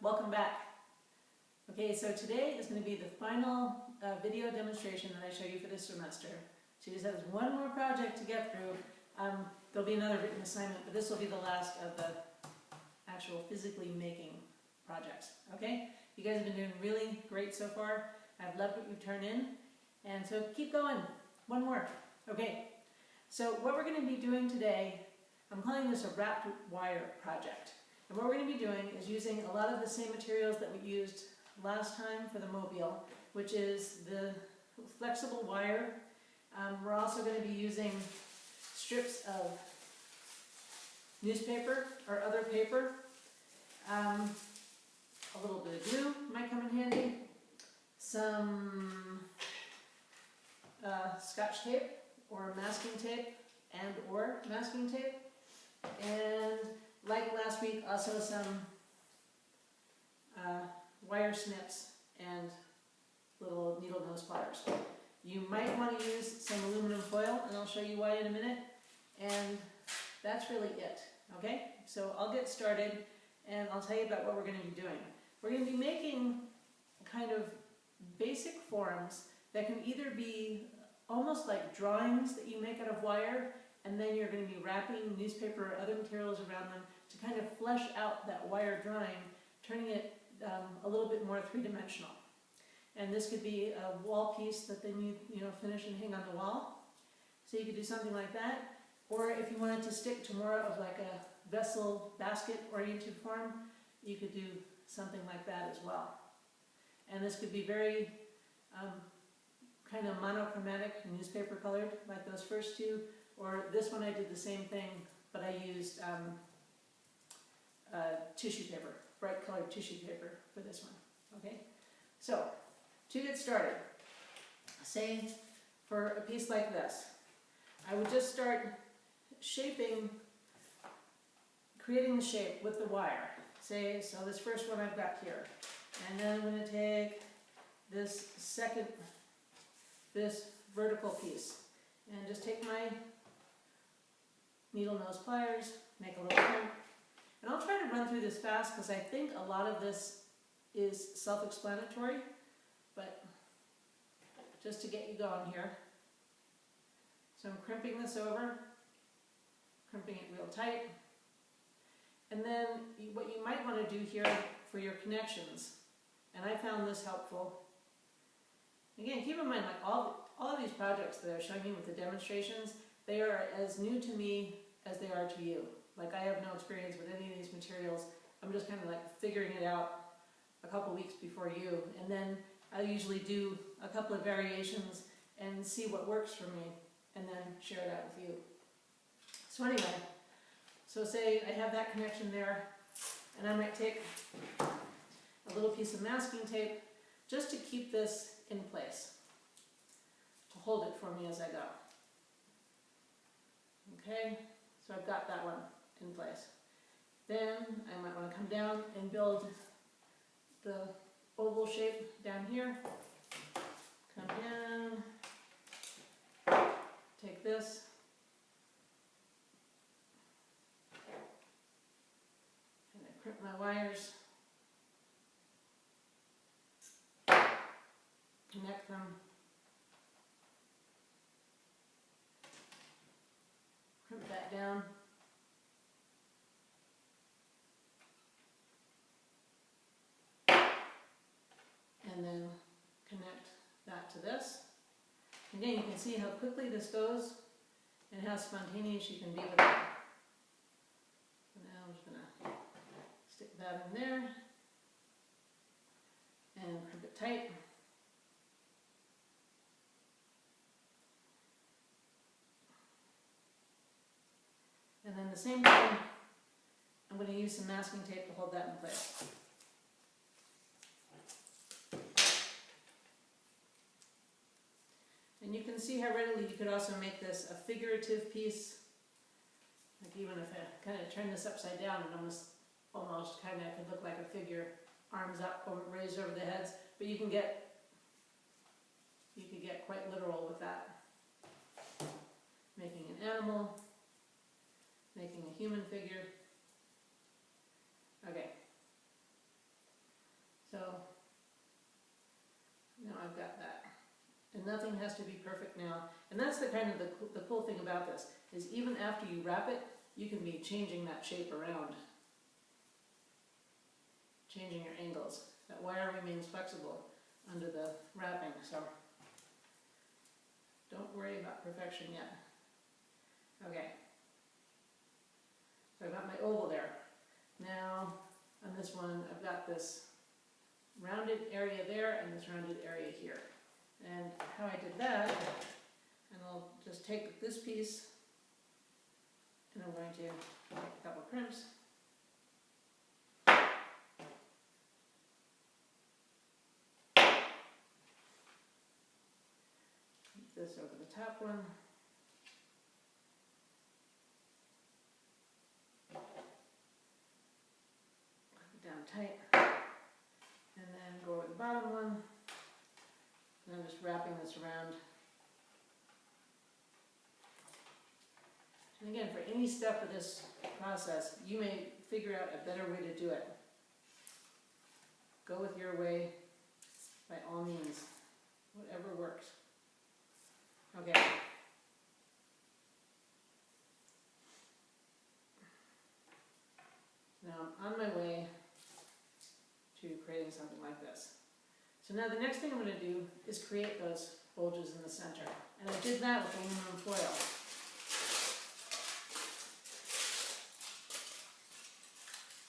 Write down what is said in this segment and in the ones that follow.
Welcome back. Okay, so today is going to be the final video demonstration that I show you for this semester. She just has one more project to get through. There'll be another written assignment, but this will be the last of the actual physically making projects. Okay? You guys have been doing really great so far. I've loved what you've turned in. And so keep going. One more. Okay. So what we're going to be doing today, I'm calling this a wrapped wire project. And what we're going to be doing is using a lot of the same materials that we used last time for the mobile, which is the flexible wire. We're also going to be using strips of newspaper or other paper. A little bit of glue might come in handy. Some Scotch tape or masking tape or masking tape. And like last week, also some wire snips and little needle nose pliers. You might want to use some aluminum foil, and I'll show you why in a minute. And that's really it, okay? So I'll get started, and I'll tell you about what we're going to be doing. We're going to be making kind of basic forms that can either be almost like drawings that you make out of wire, and then you're going to be wrapping newspaper or other materials around them to kind of flesh out that wire drawing, turning it a little bit more three-dimensional. And this could be a wall piece that then you finish and hang on the wall. So you could do something like that. Or if you wanted to stick to more of like a vessel basket-oriented form, you could do something like that as well. And this could be very kind of monochromatic, newspaper colored, like those first two. Or this one I did the same thing, but I used tissue paper, bright colored tissue paper for this one. Okay, so to get started, say for a piece like this, I would just start shaping, creating the shape with the wire. Say, so this first one I've got here, and then I'm going to take this vertical piece, and just take my needle nose pliers, make a little crimp. And I'll try to run through this fast because I think a lot of this is self-explanatory, but just to get you going here. So I'm crimping this over, crimping it real tight. And then what you might want to do here for your connections, and I found this helpful. Again, keep in mind, like all of these projects that I'm showing you with the demonstrations, they are as new to me as they are to you. Like I have no experience with any of these materials. I'm just kind of like figuring it out a couple weeks before you. And then I usually do a couple of variations and see what works for me and then share that with you. So anyway, so say I have that connection there, and I might take a little piece of masking tape just to keep this in place, to hold it for me as I go. Okay, so I've got that one in place. Then I might want to come down and build the oval shape down here. Come down, take this, and I crimp my wires, connect them, crimp that down, and then connect that to this. Again, you can see how quickly this goes and how spontaneous you can be with it. So now I'm just going to stick that in there and crimp it tight. And then the same thing, I'm going to use some masking tape to hold that in place. And you can see how readily you could also make this a figurative piece. Like even if I kind of turn this upside down, it almost kind of could look like a figure, arms up, raised over the heads. But you could get quite literal with that. Making an animal, making a human figure. Okay. and nothing has to be perfect now. And that's the kind of the cool thing about this, is even after you wrap it, you can be changing that shape around, changing your angles. That wire remains flexible under the wrapping, so don't worry about perfection yet. Okay, so I've got my oval there. Now on this one, I've got this rounded area there and this rounded area here. And how I did that, and I'll just take this piece and I'm going to make a couple crimps. Keep this over the top one. Down tight, and then go over the bottom one, and I'm just wrapping this around. And again, for any step of this process, you may figure out a better way to do it. Go with your way, by all means, whatever works. Okay. Now I'm on my way to creating something like this. So now the next thing I'm going to do is create those bulges in the center. And I did that with aluminum foil.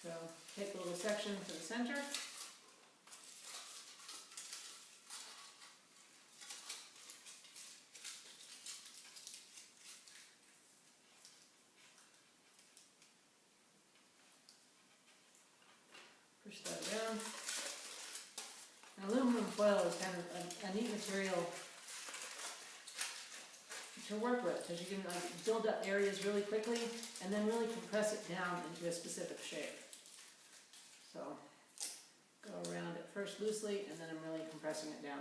So take a little section to the center. Push that around. Now, aluminum foil is kind of a neat material to work with, because you can build up areas really quickly and then really compress it down into a specific shape. So go around it first loosely, and then I'm really compressing it down.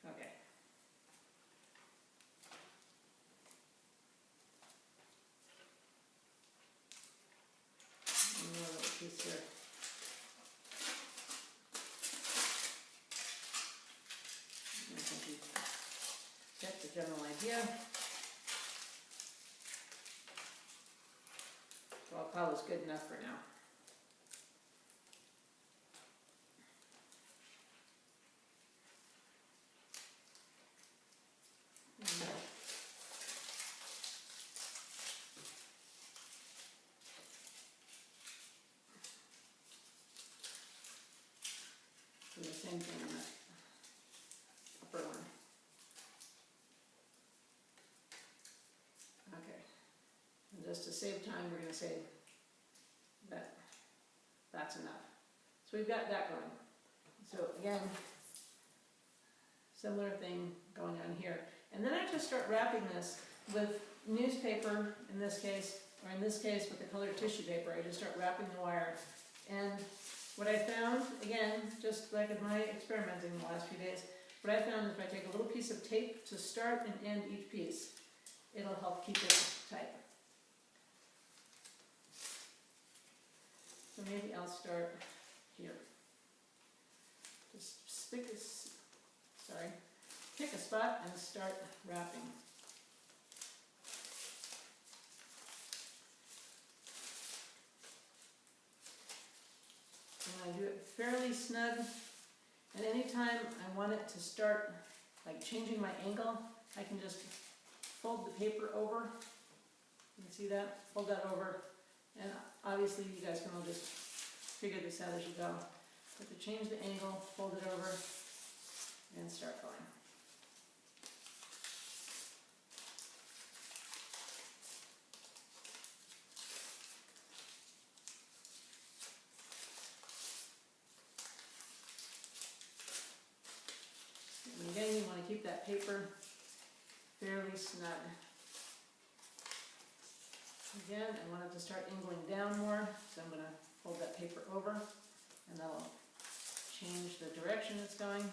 Okay. Another little piece here. I think you get the general idea. So I'll call this good enough for now. Do the same thing on that upper one. Okay. And just to save time, we're going to say that that's enough. So we've got that going. So again, similar thing going on here. And then I just start wrapping this with newspaper in this case, or in this case with the colored tissue paper. I just start wrapping the wire. And what I found, again, just like in my experimenting the last few days, what I found is if I take a little piece of tape to start and end each piece, it'll help keep it tight. So maybe I'll start here. Just pick a spot and start wrapping. And I do it fairly snug, and anytime I want it to start like changing my angle, I can just fold the paper over. You can see that? Fold that over, and obviously you guys can all just figure this out as you go. But to change the angle, fold it over, and start going. And again, you want to keep that paper fairly snug. Again, I want it to start angling down more, so I'm going to fold that paper over, and that'll change the direction it's going.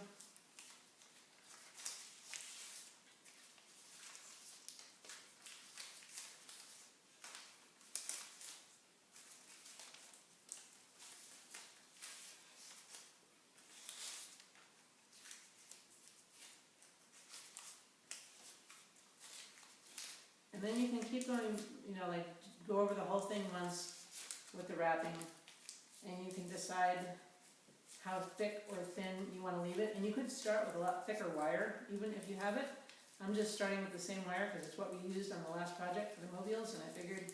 And then you can keep going, you know, like go over the whole thing once with the wrapping, and you can decide how thick or thin you want to leave it. And you could start with a lot thicker wire, even if you have it. I'm just starting with the same wire because it's what we used on the last project for the mobiles, and I figured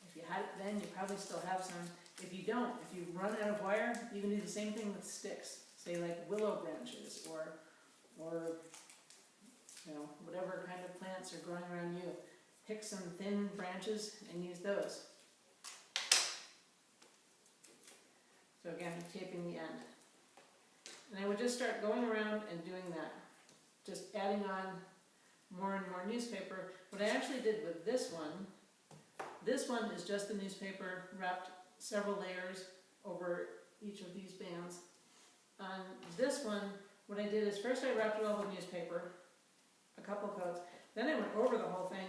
if you had it then, you probably still have some. If you don't, if you run out of wire, you can do the same thing with sticks, say like willow branches or you know, whatever kind of plants are growing around you. Pick some thin branches and use those. So again, taping the end. And I would just start going around and doing that. Just adding on more and more newspaper. What I actually did with this one is just the newspaper wrapped several layers over each of these bands. On this one, what I did is first I wrapped it all with newspaper, a couple coats, then I went over the whole thing,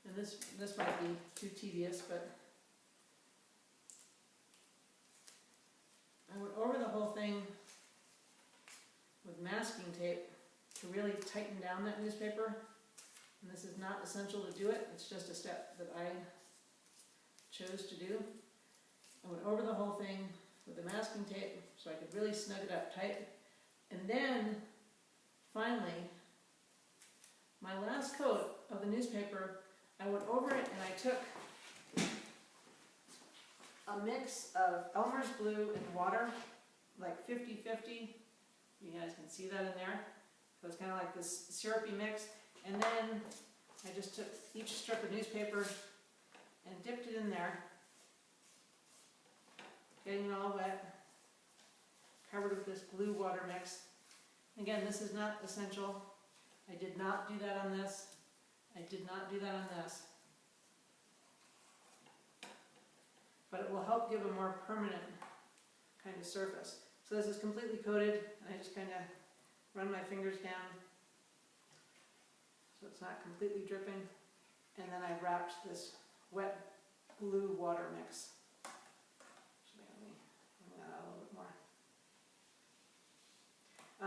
and this might be too tedious, but I went over the whole thing with masking tape to really tighten down that newspaper. And this is not essential to do it, it's just a step that I chose to do. I went over the whole thing with the masking tape so I could really snug it up tight. And then, finally, my last coat of the newspaper, I went over it and I took a mix of Elmer's glue and water, like 50-50. You guys can see that in there. So it's kind of like this syrupy mix. And then I just took each strip of newspaper and dipped it in there, getting it all wet, covered with this glue water mix. Again, this is not essential. I did not do that on this. I did not do that on this. But it will help give a more permanent kind of surface. So this is completely coated, and I just kind of run my fingers down so it's not completely dripping. And then I wrapped this wet glue water mix. Actually, let me bring that out a little bit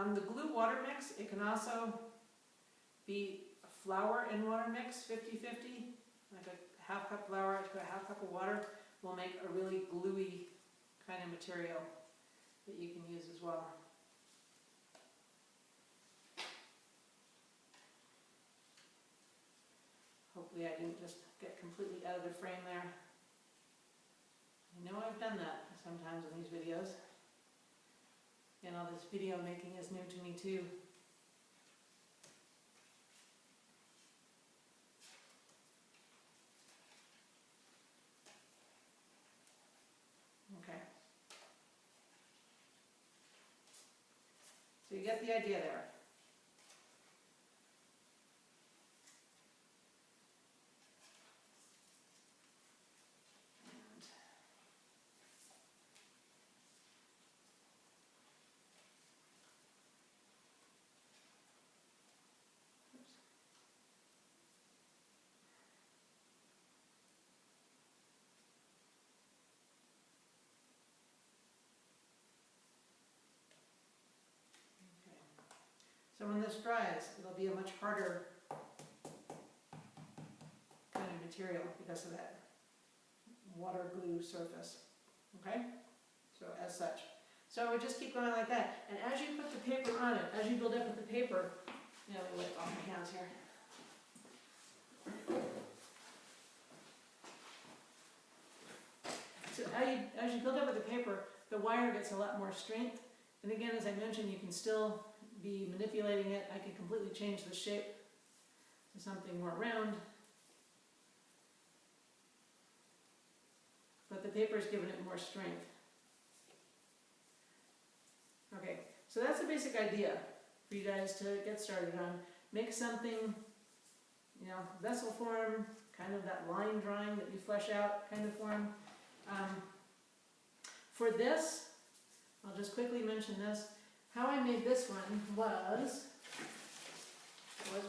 more. The glue water mix, it can also be a flour and water mix, 50-50. Like a half cup flour to a half cup of water will make a really gluey kind of material that you can use as well. Hopefully I didn't just get completely out of the frame there. I know I've done that sometimes in these videos. And all this video making is new to me too. Okay. So you get the idea there. So when this dries, it'll be a much harder kind of material because of that water glue surface. Okay? So as such. So I would just keep going like that. And as you put the paper on it, as you build up with the paper, let me wipe off my hands here. So as you build up with the paper, the wire gets a lot more strength. And again, as I mentioned, you can still be manipulating it. I can completely change the shape to something more round. But the paper's given it more strength. Okay, so that's the basic idea for you guys to get started on. Make something, you know, vessel form, kind of that line drawing that you flesh out kind of form. For this, I'll just quickly mention this. How I made this one was Put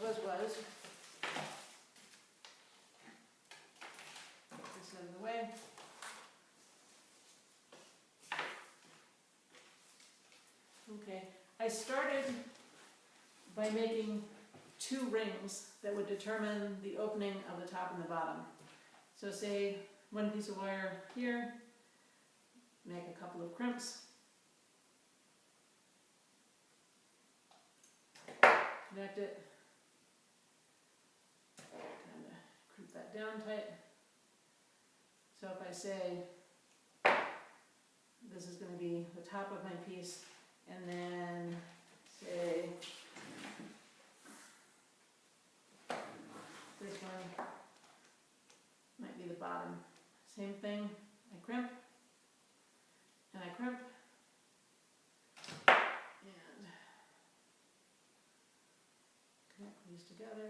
this out of the way. Okay, I started by making 2 rings that would determine the opening of the top and the bottom. So say 1 piece of wire here, make a couple of crimps, connect it, kind of crimp that down tight. So if I say this is going to be the top of my piece, and then say this one might be the bottom. Same thing, I crimp, and I crimp, and connect these together.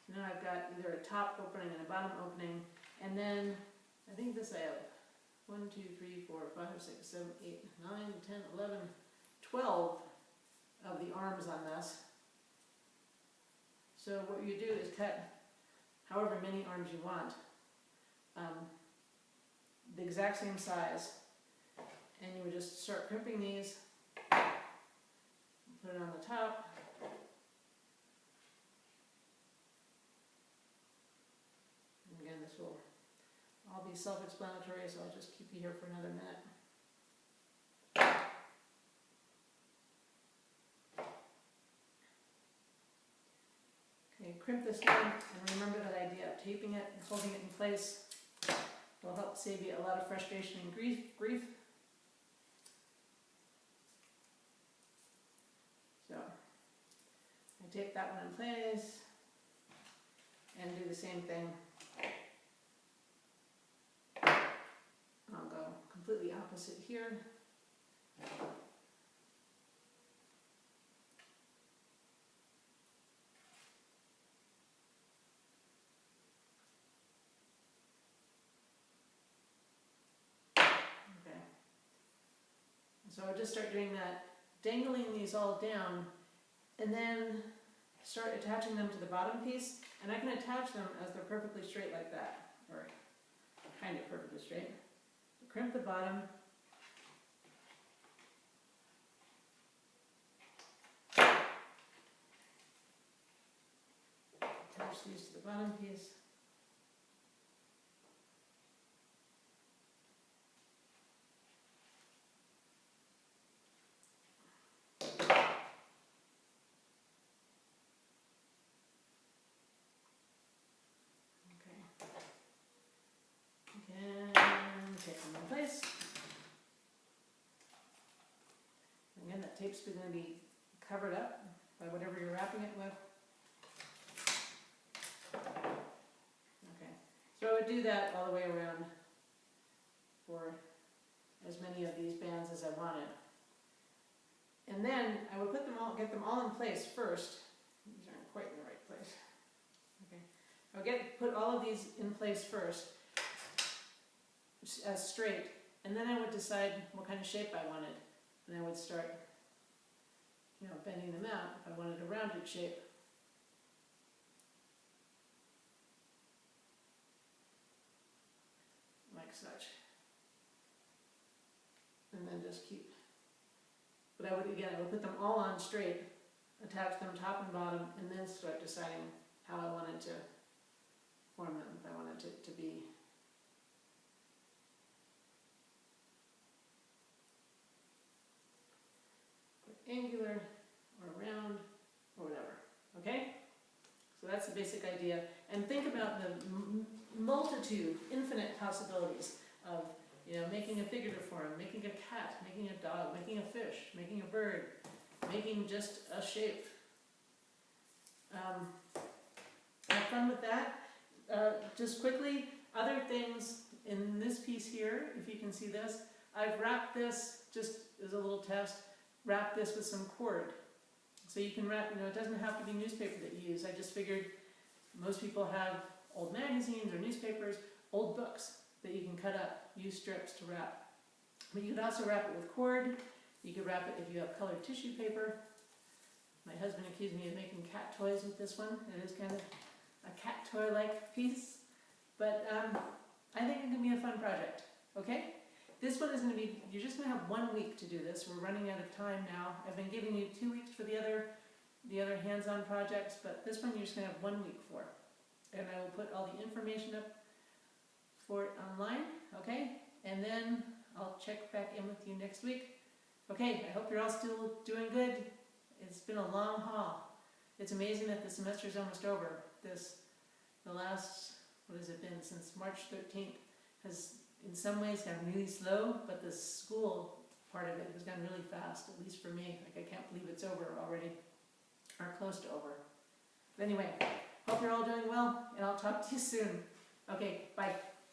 So now I've got either a top opening and a bottom opening, and then I think this I have 1, 2, 3, 4, 5, 6, 7, 8, 9, 10, 11, 12 of the arms on this. So what you do is cut however many arms you want, the exact same size, and you would just start crimping these, put it on the top, and again this will all be self-explanatory, so I'll just keep you here for another minute. Okay, crimp this down, and remember that idea of taping it and holding it in place will help save you a lot of frustration and grief. So, I tape that one in place, and do the same thing. I'll go completely opposite here. Okay. So I'll just start doing that, dangling these all down, and then start attaching them to the bottom piece, and I can attach them as they're perfectly straight like that, or kind of perfectly straight. Crimp the bottom, attach these to the bottom piece, tape's going to be covered up by whatever you're wrapping it with. Okay, so I would do that all the way around for as many of these bands as I wanted. And then I would put them all, get them all in place first. These aren't quite in the right place. Okay, I would put all of these in place first, as straight, and then I would decide what kind of shape I wanted. And I would start, bending them out if I wanted a rounded shape. Like such. And then just keep, but I would put them all on straight, attach them top and bottom, and then start deciding how I wanted to form them, if I wanted it to be angular or round or whatever. Okay? So that's the basic idea. And think about the multitude, infinite possibilities of making a figurative form, making a cat, making a dog, making a fish, making a bird, making just a shape. Have fun with that. Just quickly, other things in this piece here, if you can see this, I've wrapped this, just as a little test, wrap this with some cord. So you can wrap, it doesn't have to be newspaper that you use. I just figured most people have old magazines or newspapers, old books that you can cut up, use strips to wrap. But you could also wrap it with cord. You could wrap it if you have colored tissue paper. My husband accused me of making cat toys with this one. It is kind of a cat toy-like piece, but I think it can be a fun project, okay? This one is going to be, you're just going to have 1 week to do this. We're running out of time now. I've been giving you 2 weeks for the other hands-on projects, but this one you're just going to have 1 week for. And I will put all the information up for it online, okay? And then I'll check back in with you next week. Okay, I hope you're all still doing good. It's been a long haul. It's amazing that the semester's almost over. The last, what has it been, since March 13th has in some ways gone really slow, but the school part of it has gone really fast, at least for me. Like, I can't believe it's over already, or close to over. But anyway, hope you're all doing well, and I'll talk to you soon. Okay, bye.